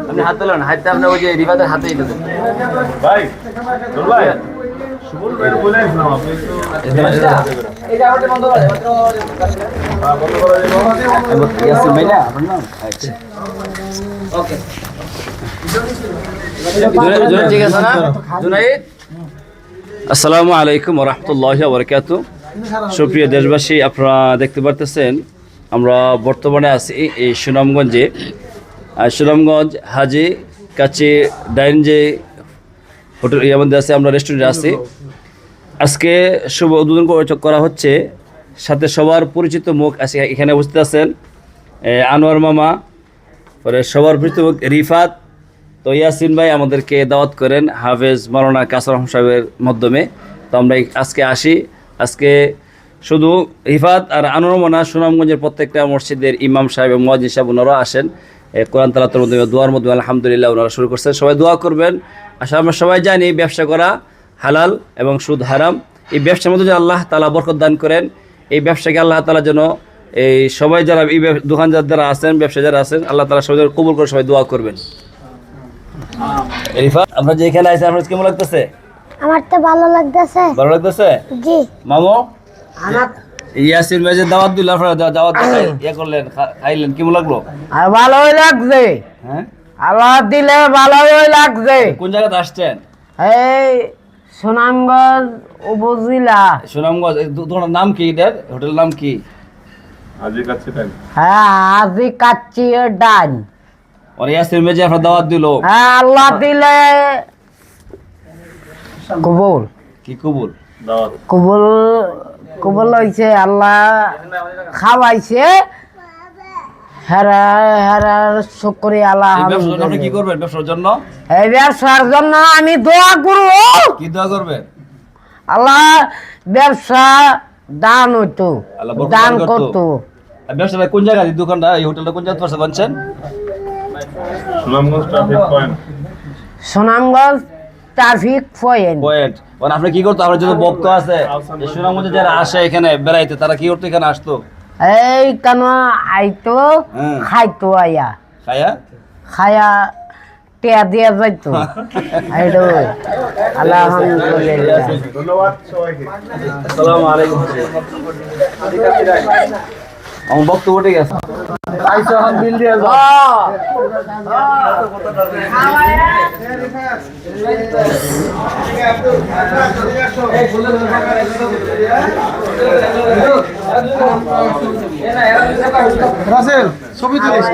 আপনি হাত তোলেন, হাতটা আপনার ওই যে রিফাতের হাতেই দেবেন ভাই ভাই সুবল ভাই বলে আসলাম আপনি এই জায়গাটা বন্ধ করে মাত্র বন্ধ করা যাবে ইয়াসিন ভাই না আপনার নাম আচ্ছা ওকে জুনাইদ ঠিক আছে না জুনাইদ আসসালামু আলাইকুম ওয়া রাহমাতুল্লাহি ওয়া বারাকাতুহু সুপ্রিয় দেশবাসী আপনারা দেখতে পারতেছেন আমরা বর্তমানে আছি এই সুনামগঞ্জে সুনামগঞ্জ হাজি কাছে ডাইন যে হোটেল এর মধ্যে আছে আমরা রেস্টুরেন্টে আছি আজকে শুভ উদ্বোধন করা হচ্ছে সাথে সবার পরিচিত মুখ আছে এখানে উপস্থিত আছেন আনোয়ার মামা পরে সবার পরিচিত মুখ রিফাত তো ইয়াসিন ভাই আমাদেরকে দাওয়াত করেন হাফেজ মাওলানা কাসর রহমান সাহেবের মাধ্যমে তো আমরা আজকে আসি আজকে শুধু রিফাত আর আনোয়ার মামা সুনামগঞ্জের প্রত্যেকটা মসজিদের ইমাম সাহেব এবং মুয়াজ্জিন সাহেব ওনারা আসেন কোরআন তেলাওয়াতের মধ্যে দোয়ার মধ্যে আলহামদুলিল্লাহ ওনারা শুরু করছেন সবাই দোয়া করবেন আসলে আমরা সবাই জানি ব্যবসা করা হালাল এবং সুদ হারাম এই ব্যবসার মধ্যে যেন আল্লাহ তাআলা বরকত দান করেন এই ব্যবসাকে আল্লাহ তাআলা যেন এই সবাই যারা এই দোকানদার যারা আছেন ব্যবসা যারা আছেন আল্লাহ তাআলা সবাই কবুল করে সবাই দোয়া করবেন রিফাত আমরা যে এখানে আছি আপনার কেমন লাগতেছে আমার তো ভালো লাগতেছে জি মামু আমার ইয়াসিন ভাই যে দাওয়াত দিল আপনারা দাওয়াত ইয়া করলেন খাইলেন কেমন লাগলো আর ভালোই লাগছে হ্যাঁ আল্লাহ দিলে ভালোই লাগছে কোন জায়গাতে আসছেন এই সুনামগঞ্জ উপজেলা সুনামগঞ্জ তোমার নাম কি এটার হোটেল নাম কি আজি কাছে টাইম হ্যাঁ আজি কাচ্চি ডান আর ইয়াসিন ভাই যে আপনার দাওয়াত দিল হ্যাঁ আল্লাহ দিলে কবুল কি কবুল দাওয়াত কবুল কবুল হয়েছে আল্লাহ খাওয়াইছে হেরা হেরার শুকরিয়া আল্লাহ এই ব্যবসার জন্য আপনি কি করবেন ব্যবসার জন্য এই ব্যবসার জন্য আমি দোয়া করব কি দোয়া করবেন আল্লাহ ব্যবসা দান হইতো আল্লাহ বরকত দান দান করতো। করতো আর ব্যবসাটা কোন জায়গায় এই দোকানটা এই হোটেলটা কোন জায়গায় পাশে বানছেন Sunamganj traffic point Sunamganj traffic point point মানে আপনি কি করতো আপনার যত ভক্ত আছে এই সুনামগঞ্জে যারা আসে এখানে বেড়াইতে তারা কি করতো এখানে আসতো এই কেন আইতো হ্যাঁ। খাইতো আয়া খায়া খায়া টিয়া দিয়া যাইতো এইটো আলহামদুলিল্লাহ ধন্যবাদ সবাইকে আসসালামু আলাইকুম আমার বক্তব্য ঠিক আছে রাসেল ছবি তুলিস